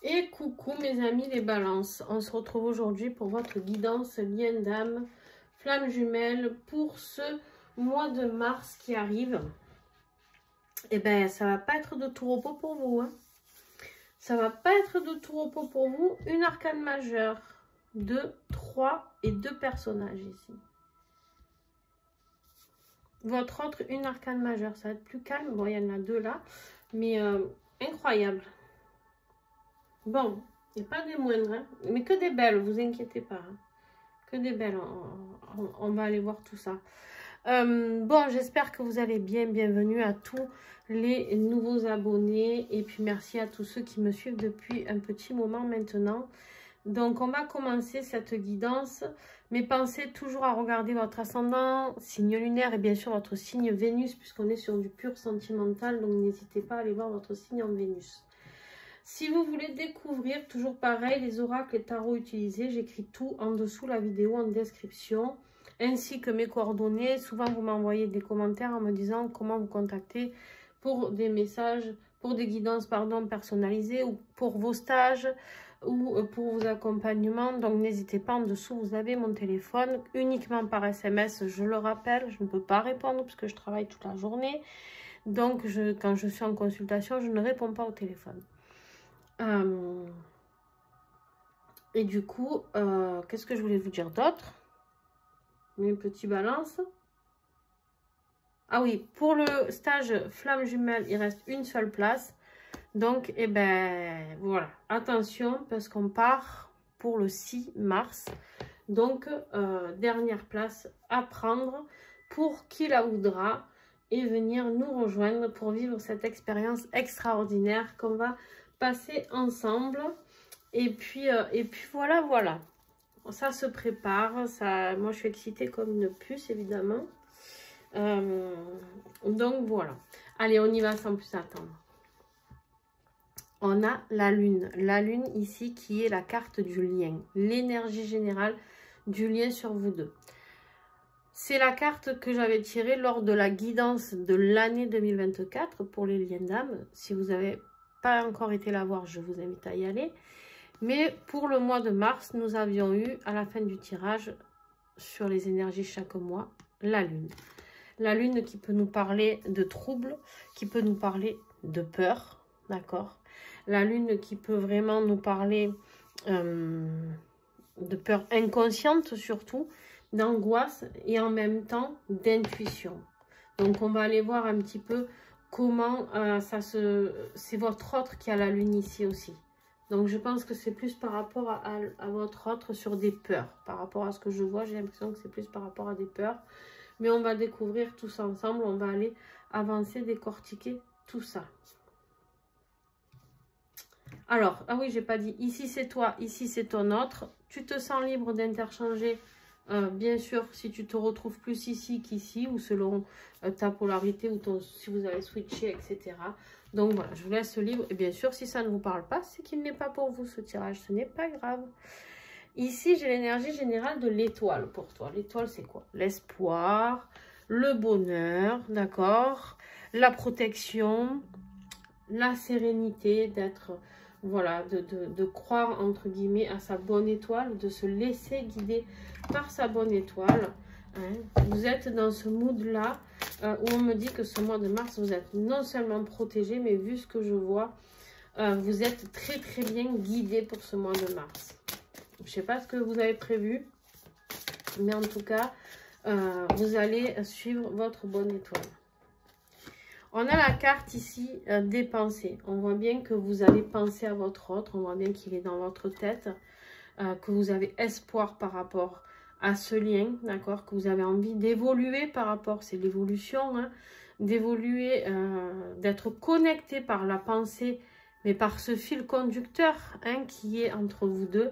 Et coucou mes amis les balances, on se retrouve aujourd'hui pour votre guidance lien d'âme, flamme jumelle pour ce mois de mars qui arrive. Et ben ça va pas être de tout repos pour vous, hein. Ça va pas être de tout repos pour vous. Une arcane majeure, 2, 3 et 2 personnages ici. Votre autre, une arcane majeure, ça va être plus calme. Bon, il y en a 2 là, mais incroyable. Bon, il n'y a pas des moindres, hein, mais que des belles, vous inquiétez pas. Hein. Que des belles, on va aller voir tout ça. Bon, j'espère que vous allez bien. Bienvenue à tous les nouveaux abonnés. Et puis merci à tous ceux qui me suivent depuis un petit moment maintenant. Donc, on va commencer cette guidance. Mais pensez toujours à regarder votre ascendant, signe lunaire et bien sûr votre signe Vénus, puisqu'on est sur du pur sentimental. Donc, n'hésitez pas à aller voir votre signe en Vénus. Si vous voulez découvrir, toujours pareil, les oracles et tarots utilisés, j'écris tout en dessous la vidéo en description, ainsi que mes coordonnées. Souvent, vous m'envoyez des commentaires en me disant comment vous contacter pour des messages, pour des guidances personnalisées ou pour vos stages ou pour vos accompagnements. Donc, n'hésitez pas, en dessous, vous avez mon téléphone uniquement par SMS. Je le rappelle, je ne peux pas répondre parce que je travaille toute la journée. Donc, quand je suis en consultation, je ne réponds pas au téléphone. Et du coup, qu'est-ce que je voulais vous dire d'autre? Mes petits balances. Ah oui, pour le stage flamme jumelle, il reste une seule place. Donc, eh ben, voilà. Attention, parce qu'on part pour le 6 mars. Donc, dernière place à prendre pour qui la voudra et venir nous rejoindre pour vivre cette expérience extraordinaire qu'on va passer ensemble. Et puis voilà. Ça se prépare. Ça, moi, je suis excitée comme une puce, évidemment. Donc, voilà. Allez, on y va sans plus attendre. On a la lune. La lune, ici, qui est la carte du lien. L'énergie générale du lien sur vous deux. C'est la carte que j'avais tirée lors de la guidance de l'année 2024 pour les liens d'âme. Si vous n'avez pas encore été la voir, je vous invite à y aller. Mais pour le mois de mars, nous avions eu, à la fin du tirage, sur les énergies chaque mois, la lune. La lune qui peut nous parler de troubles, qui peut nous parler de peur, d'accord? La lune qui peut vraiment nous parler de peur inconsciente surtout, d'angoisse et en même temps d'intuition. Donc on va aller voir un petit peu comment c'est votre autre qui a la lune ici aussi. Donc je pense que c'est plus par rapport à votre autre sur des peurs. Par rapport à ce que je vois, j'ai l'impression que c'est plus par rapport à des peurs. Mais on va découvrir tous ensemble, on va aller avancer, décortiquer tout ça. Alors, ah oui, j'ai pas dit, ici c'est toi, ici c'est ton autre. Tu te sens libre d'interchanger, bien sûr, si tu te retrouves plus ici qu'ici, ou selon ta polarité, ou si vous avez switché, etc. Donc voilà, je vous laisse libre. Et bien sûr, si ça ne vous parle pas, c'est qu'il n'est pas pour vous ce tirage, ce n'est pas grave. Ici, j'ai l'énergie générale de l'étoile pour toi. L'étoile, c'est quoi? L'espoir, le bonheur, d'accord? La protection, la sérénité, d'être, voilà, de croire, entre guillemets, à sa bonne étoile, de se laisser guider par sa bonne étoile. Hein. Vous êtes dans ce mood-là, où on me dit que ce mois de mars, vous êtes non seulement protégé, mais vu ce que je vois, vous êtes très très bien guidé pour ce mois de mars. Je ne sais pas ce que vous avez prévu, mais en tout cas, vous allez suivre votre bonne étoile. On a la carte ici des pensées. On voit bien que vous allez penser à votre autre. On voit bien qu'il est dans votre tête. Que vous avez espoir par rapport à ce lien. D'accord? Que vous avez envie d'évoluer par rapport. C'est l'évolution. Hein, d'évoluer, d'être connecté par la pensée. Mais par ce fil conducteur hein, qui est entre vous deux.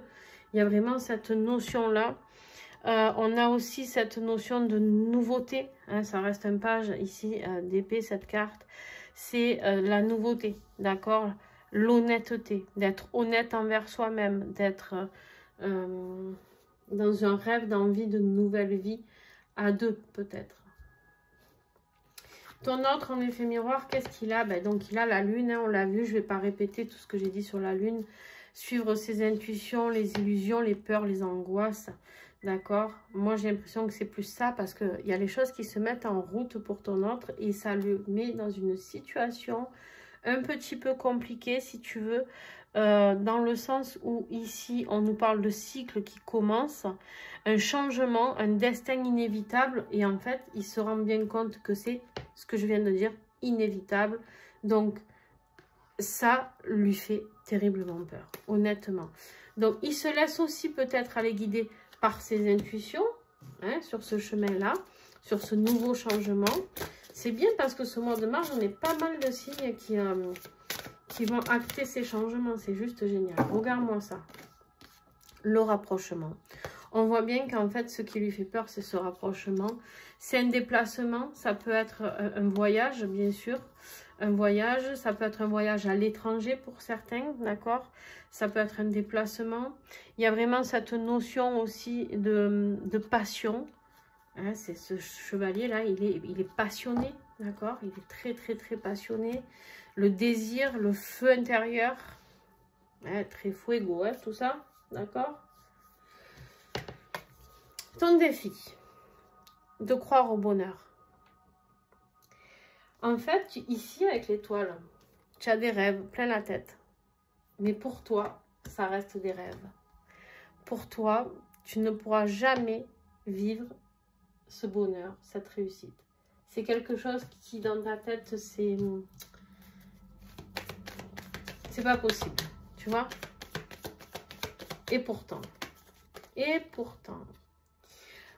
Il y a vraiment cette notion-là. On a aussi cette notion de nouveauté. Hein, ça reste un page ici d'épée, cette carte. C'est la nouveauté, d'accord? L'honnêteté, d'être honnête envers soi-même, d'être dans un rêve d'envie de nouvelle vie, à deux peut-être. Ton autre, en effet miroir, qu'est-ce qu'il a? Ben, donc, il a la lune, hein, on l'a vu. Je ne vais pas répéter tout ce que j'ai dit sur la lune. Suivre ses intuitions, les illusions, les peurs, les angoisses. D'accord? Moi, j'ai l'impression que c'est plus ça parce qu'il y a les choses qui se mettent en route pour ton autre et ça le met dans une situation un petit peu compliquée, si tu veux, dans le sens où ici, on nous parle de cycle qui commence, un changement, un destin inévitable et en fait, il se rend bien compte que c'est ce que je viens de dire, inévitable. Donc, ça lui fait terriblement peur, honnêtement. Donc, il se laisse aussi peut-être aller guider par ses intuitions, hein, sur ce chemin-là, sur ce nouveau changement. C'est bien parce que ce mois de mars, on est pas mal de signes qui vont acter ces changements. C'est juste génial. Regarde-moi ça. Le rapprochement. On voit bien qu'en fait, ce qui lui fait peur, c'est ce rapprochement. C'est un déplacement. Ça peut être un voyage, bien sûr. Un voyage, ça peut être un voyage à l'étranger pour certains, d'accord? Ça peut être un déplacement. Il y a vraiment cette notion aussi de passion. Hein, c'est ce chevalier-là, il est passionné, d'accord? Il est très, très, très passionné. Le désir, le feu intérieur, hein, très fuego, hein, tout ça, d'accord? Ton défi, de croire au bonheur. En fait, ici, avec l'étoile, tu as des rêves plein la tête. Mais pour toi, ça reste des rêves. Pour toi, tu ne pourras jamais vivre ce bonheur, cette réussite. C'est quelque chose qui, dans ta tête, c'est pas possible. Tu vois? Et pourtant.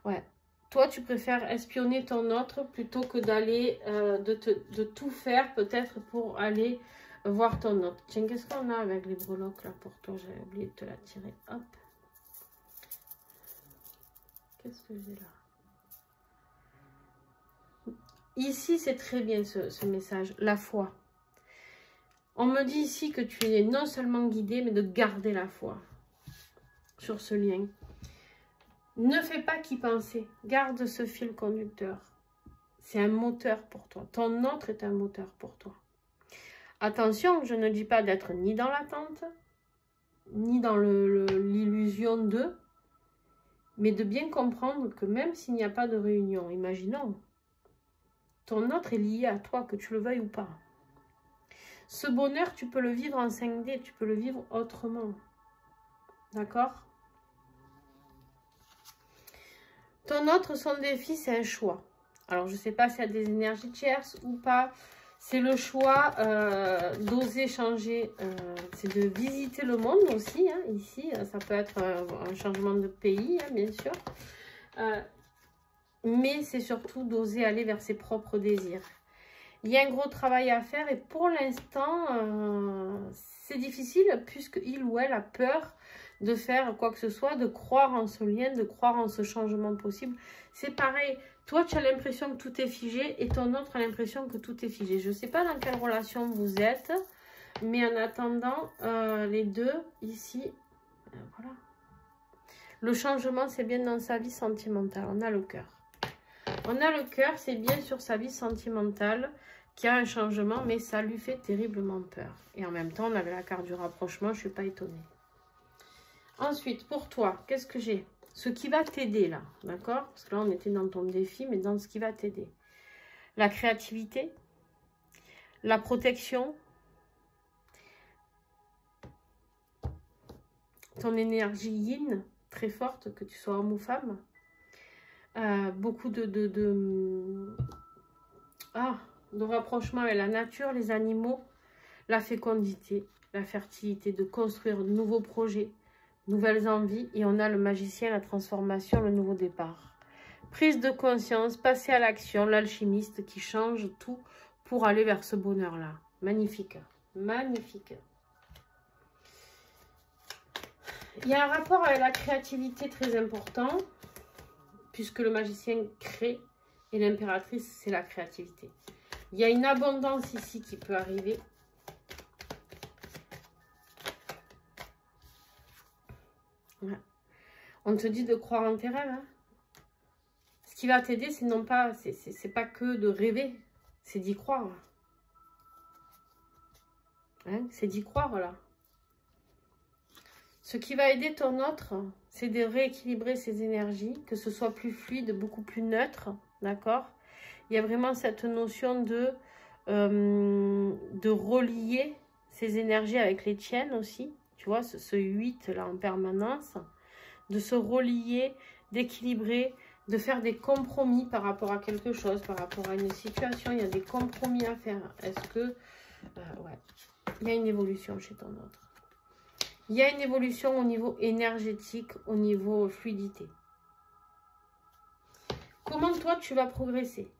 Ouais. Toi, tu préfères espionner ton autre plutôt que d'aller, de tout faire peut-être pour aller voir ton autre. Tiens, qu'est-ce qu'on a avec les breloques là pour toi? J'avais oublié de te la tirer. Hop. Qu'est-ce que j'ai là? Ici, c'est très bien ce message. La foi. On me dit ici que tu es non seulement guidé, mais de garder la foi sur ce lien. Ne fais pas qu'y penser. Garde ce fil conducteur. C'est un moteur pour toi. Ton autre est un moteur pour toi. Attention, je ne dis pas d'être ni dans l'attente, ni dans l'illusion de, mais de bien comprendre que même s'il n'y a pas de réunion, imaginons, ton autre est lié à toi, que tu le veuilles ou pas. Ce bonheur, tu peux le vivre en 5D, tu peux le vivre autrement. D'accord? Ton autre, son défi, c'est un choix. Alors, je ne sais pas s'il y a des énergies tierces ou pas. C'est le choix d'oser changer. C'est de visiter le monde aussi. Hein, ici, ça peut être un changement de pays, hein, bien sûr. Mais c'est surtout d'oser aller vers ses propres désirs. Il y a un gros travail à faire et pour l'instant, c'est difficile puisqu'il ou elle a peur de faire quoi que ce soit, de croire en ce lien, de croire en ce changement possible. C'est pareil, toi tu as l'impression que tout est figé et ton autre a l'impression que tout est figé. Je ne sais pas dans quelle relation vous êtes, mais en attendant, les deux ici, voilà. Le changement, c'est bien dans sa vie sentimentale, on a le cœur. On a le cœur, c'est bien sur sa vie sentimentale qu'il y a un changement, mais ça lui fait terriblement peur. Et en même temps, on avait la carte du rapprochement, je ne suis pas étonnée. Ensuite, pour toi, qu'est-ce que j'ai? Ce qui va t'aider là, d'accord? Parce que là, on était dans ton défi, mais dans ce qui va t'aider. La créativité, la protection, ton énergie yin, très forte, que tu sois homme ou femme. Beaucoup de rapprochement avec la nature, les animaux, la fécondité, la fertilité, de construire de nouveaux projets, nouvelles envies, et on a le magicien, la transformation, le nouveau départ. Prise de conscience, passer à l'action, l'alchimiste qui change tout pour aller vers ce bonheur-là. Magnifique, magnifique. Il y a un rapport avec la créativité très important, puisque le magicien crée et l'impératrice, c'est la créativité. Il y a une abondance ici qui peut arriver. Ouais. On te dit de croire en tes rêves. Hein. Ce qui va t'aider, c'est non pas, c'est pas que de rêver, c'est d'y croire. Hein, c'est d'y croire, là. Ce qui va aider ton autre, c'est de rééquilibrer ses énergies, que ce soit plus fluide, beaucoup plus neutre, d'accord? Il y a vraiment cette notion de relier ses énergies avec les tiennes aussi, tu vois, ce 8 là en permanence, de se relier, d'équilibrer, de faire des compromis par rapport à quelque chose, par rapport à une situation, il y a des compromis à faire. Est-ce que, ouais, il y a une évolution chez ton autre. Il y a une évolution au niveau énergétique, au niveau fluidité. Comment toi, tu vas progresser?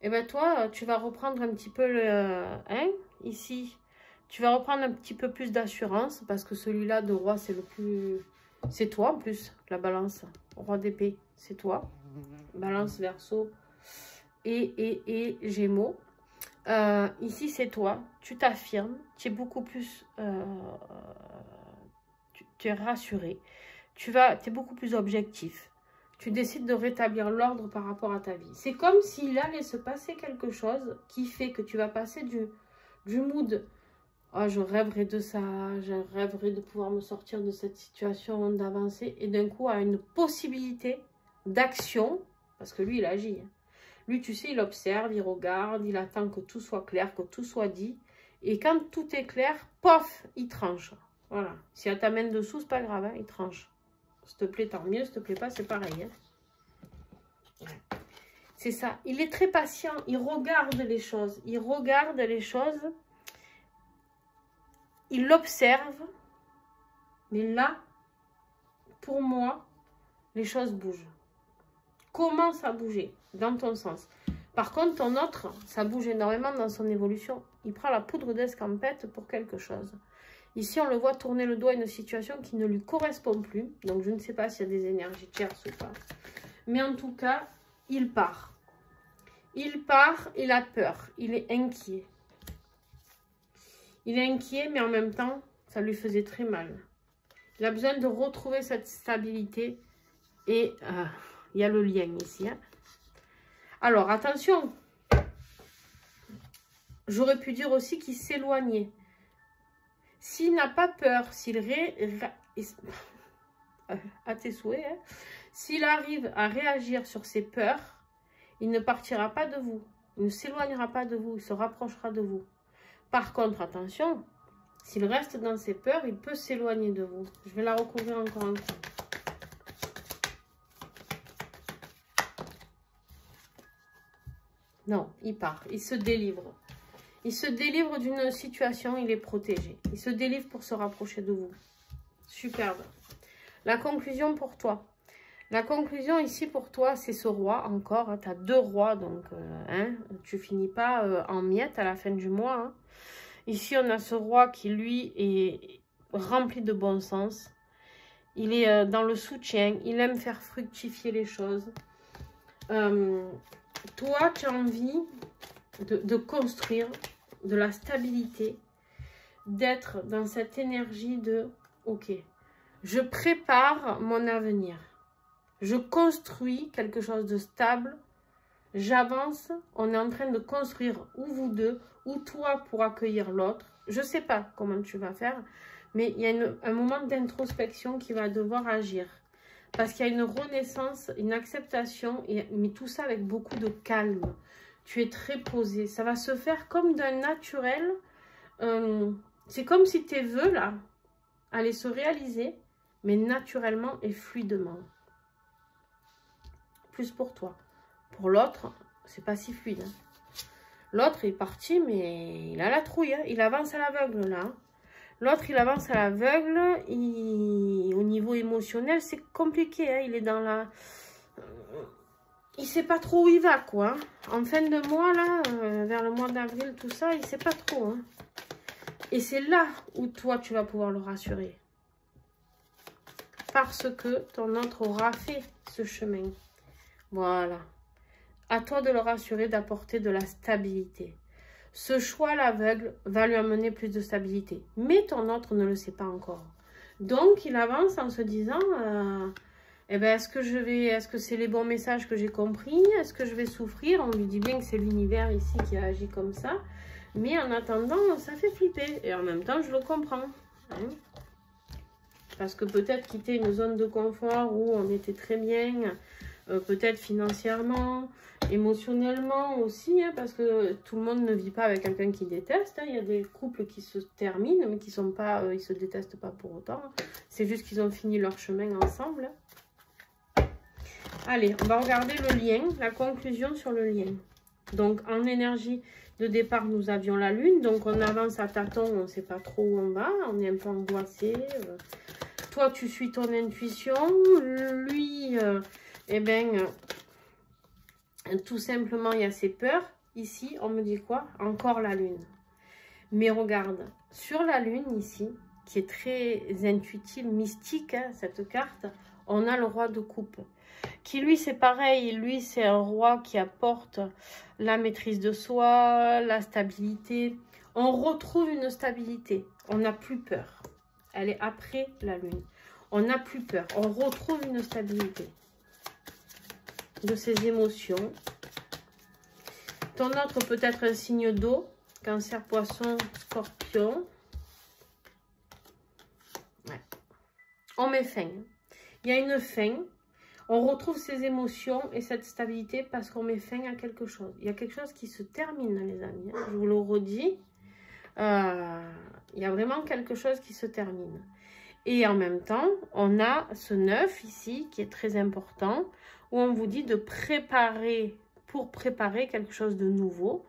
Eh bien, toi, tu vas reprendre un petit peu le... ici, tu vas reprendre un petit peu plus d'assurance parce que celui-là de roi, c'est le plus... C'est toi, en plus, la balance. Roi d'épée, c'est toi. Balance, verseau et gémeaux. Ici, c'est toi. Tu t'affirmes. Tu es beaucoup plus... tu es rassuré. Tu es beaucoup plus objectif. Tu décides de rétablir l'ordre par rapport à ta vie. C'est comme s'il allait se passer quelque chose qui fait que tu vas passer du mood « Oh, je rêverais de ça, je rêverais de pouvoir me sortir de cette situation, d'avancer. » Et d'un coup, à une possibilité d'action, parce que lui, il agit. Lui, tu sais, il observe, il regarde, il attend que tout soit clair, que tout soit dit. Et quand tout est clair, pof, il tranche. Voilà. Si elle t'amène dessous, c'est pas grave, hein, il tranche. S'il te plaît, tant mieux. S'il te plaît pas, c'est pareil. Hein. Ouais. C'est ça. Il est très patient. Il regarde les choses. Il regarde les choses. Il l'observe. Mais là, pour moi, les choses bougent. Commence à bouger dans ton sens. Par contre, ton autre, ça bouge énormément dans son évolution. Il prend la poudre d'escampette pour quelque chose. Ici, on le voit tourner le dos à une situation qui ne lui correspond plus. Donc, je ne sais pas s'il y a des énergies tierces ou pas. Mais en tout cas, il part. Il part, il a peur. Il est inquiet. Il est inquiet, mais en même temps, ça lui faisait très mal. Il a besoin de retrouver cette stabilité. Et il y a le lien ici. Hein. Alors, attention. J'aurais pu dire aussi qu'il s'éloignait. S'il n'a pas peur, s'il à tes souhaits, hein, s'il arrive à réagir sur ses peurs, il ne partira pas de vous. Il ne s'éloignera pas de vous, il se rapprochera de vous. Par contre, attention, s'il reste dans ses peurs, il peut s'éloigner de vous. Je vais la recouvrir encore un coup. Non, il part, il se délivre. Il se délivre d'une situation, il est protégé. Il se délivre pour se rapprocher de vous. Superbe. La conclusion pour toi. La conclusion ici pour toi, c'est ce roi encore. Hein, tu as 2 rois, donc tu finis pas en miettes à la fin du mois. Hein. Ici, on a ce roi qui, lui, est rempli de bon sens. Il est dans le soutien. Il aime faire fructifier les choses. Toi, tu as envie de construire de la stabilité, d'être dans cette énergie de « Ok, je prépare mon avenir. Je construis quelque chose de stable. J'avance. On est en train de construire ou vous deux, ou toi pour accueillir l'autre. Je ne sais pas comment tu vas faire, mais il y a un moment d'introspection qui va devoir agir. Parce qu'il y a une renaissance, une acceptation, mais tout ça avec beaucoup de calme. Tu es très posé. Ça va se faire comme d'un naturel. C'est comme si tes vœux, là, allaient se réaliser, mais naturellement et fluidement. Plus pour toi. Pour l'autre, c'est pas si fluide. Hein. L'autre est parti, mais il a la trouille. Hein. Il avance à l'aveugle, là. L'autre, il avance à l'aveugle. Au niveau émotionnel, c'est compliqué. Hein. Il est dans la... Il sait pas trop où il va, quoi. En fin de mois, là, vers le mois d'avril, tout ça, il sait pas trop. Hein. Et c'est là où toi, tu vas pouvoir le rassurer. Parce que ton autre aura fait ce chemin. Voilà. À toi de le rassurer, d'apporter de la stabilité. Ce choix à l'aveugle va lui amener plus de stabilité. Mais ton autre ne le sait pas encore. Donc, il avance en se disant... eh ben, est-ce que c'est les bons messages que j'ai compris? Est-ce que je vais souffrir? On lui dit bien que c'est l'univers ici qui a agi comme ça. Mais en attendant, ça fait flipper. Et en même temps, je le comprends. Hein? Parce que peut-être quitter une zone de confort où on était très bien, peut-être financièrement, émotionnellement aussi, hein, parce que tout le monde ne vit pas avec quelqu'un qui déteste. Hein. Il y a des couples qui se terminent, mais qui sont pas, ils se détestent pas pour autant. Hein. C'est juste qu'ils ont fini leur chemin ensemble. Allez, on va regarder le lien, la conclusion sur le lien. Donc, en énergie de départ, nous avions la lune. Donc, on avance à tâtons, on ne sait pas trop où on va. On est un peu angoissé. Toi, tu suis ton intuition. Lui, eh bien, tout simplement, il y a ses peurs. Ici, on me dit quoi? Encore la lune. Mais regarde, sur la lune, ici, qui est très intuitive, mystique, hein, cette carte, on a le roi de coupe. Qui lui c'est pareil, lui c'est un roi qui apporte la maîtrise de soi, la stabilité. On retrouve une stabilité, on n'a plus peur. Elle est après la lune. On n'a plus peur, on retrouve une stabilité de ses émotions. Ton autre peut être un signe d'eau, Cancer, Poisson, Scorpion. Ouais. On met fin. Il y a une fin. On retrouve ses émotions et cette stabilité parce qu'on met fin à quelque chose. Il y a quelque chose qui se termine, les amis. Je vous le redis. Il y a vraiment quelque chose qui se termine. Et en même temps, on a ce 9 ici qui est très important, où on vous dit de préparer, pour préparer quelque chose de nouveau.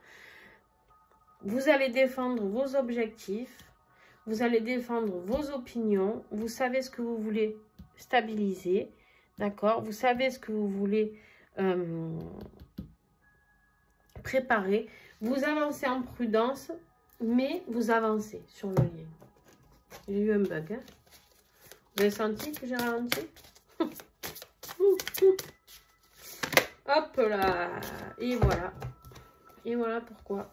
Vous allez défendre vos objectifs, vous allez défendre vos opinions, vous savez ce que vous voulez stabiliser. D'accord? Vous savez ce que vous voulez préparer. Vous avancez en prudence, mais vous avancez sur le lien. J'ai eu un bug. Hein? Vous avez senti que j'ai ralenti? Hop là! Et voilà. Et voilà pourquoi.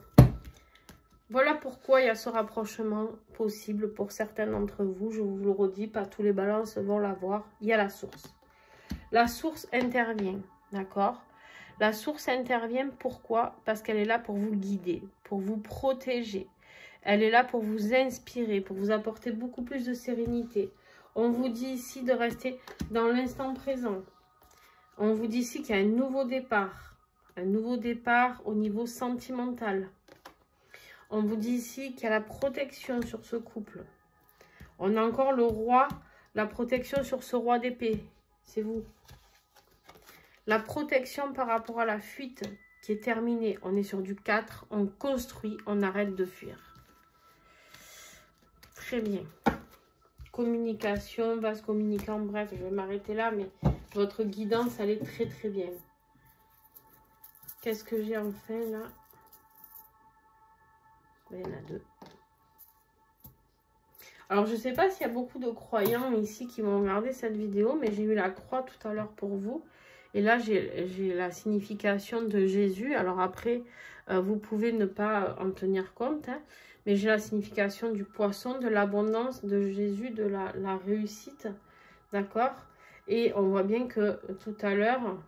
Voilà pourquoi il y a ce rapprochement possible pour certains d'entre vous. Je vous le redis, pas tous les balances vont l'avoir. Il y a la source. La source intervient, d'accord? La source intervient, pourquoi? Parce qu'elle est là pour vous guider, pour vous protéger. Elle est là pour vous inspirer, pour vous apporter beaucoup plus de sérénité. On vous dit ici de rester dans l'instant présent. On vous dit ici qu'il y a un nouveau départ au niveau sentimental. On vous dit ici qu'il y a la protection sur ce couple. On a encore le roi, la protection sur ce roi d'épée. C'est vous. La protection par rapport à la fuite qui est terminée. On est sur du 4. On construit. On arrête de fuir. Très bien. Communication, vase communicant. Bref, je vais m'arrêter là. Mais votre guidance, elle est très très bien. Qu'est-ce que j'ai enfin là? Il y en a 2. Alors, je ne sais pas s'il y a beaucoup de croyants ici qui vont regarder cette vidéo, mais j'ai eu la croix tout à l'heure pour vous. Et là, j'ai la signification de Jésus. Alors après, vous pouvez ne pas en tenir compte, hein, mais j'ai la signification du poisson, de l'abondance, de Jésus, de la réussite. D'accord? Et on voit bien que tout à l'heure,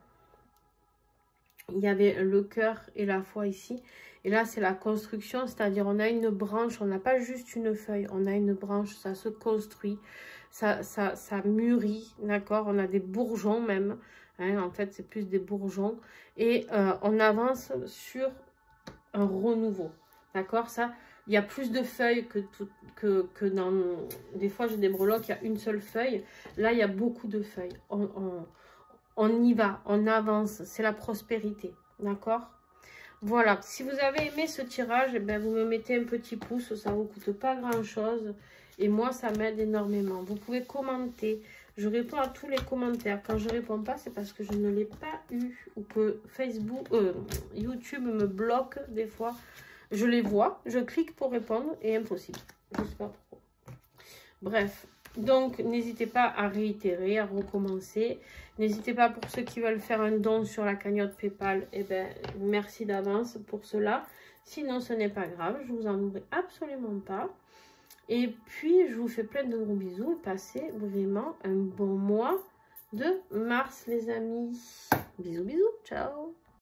il y avait le cœur et la foi ici. Et là, c'est la construction, c'est-à-dire on a une branche, on n'a pas juste une feuille, on a une branche, ça se construit, ça mûrit, d'accord? On a des bourgeons même, hein, en fait, c'est plus des bourgeons. Et on avance sur un renouveau, d'accord? Ça, il y a plus de feuilles que dans... Des fois, j'ai des breloques, il y a une seule feuille. Là, il y a beaucoup de feuilles. On y va, on avance, c'est la prospérité, d'accord? Voilà, si vous avez aimé ce tirage, eh bien, vous me mettez un petit pouce, ça ne vous coûte pas grand-chose. Et moi, ça m'aide énormément. Vous pouvez commenter, je réponds à tous les commentaires. Quand je ne réponds pas, c'est parce que je ne l'ai pas eu. Ou que Facebook, YouTube me bloque des fois. Je les vois, je clique pour répondre et impossible. Je ne sais pas pourquoi. Bref. Donc, n'hésitez pas à réitérer, à recommencer. N'hésitez pas pour ceux qui veulent faire un don sur la cagnotte PayPal. Eh bien, merci d'avance pour cela. Sinon, ce n'est pas grave. Je vous en voudrais absolument pas. Et puis, je vous fais plein de gros bisous. Et passez vraiment un bon mois de mars, les amis. Bisous, bisous. Ciao.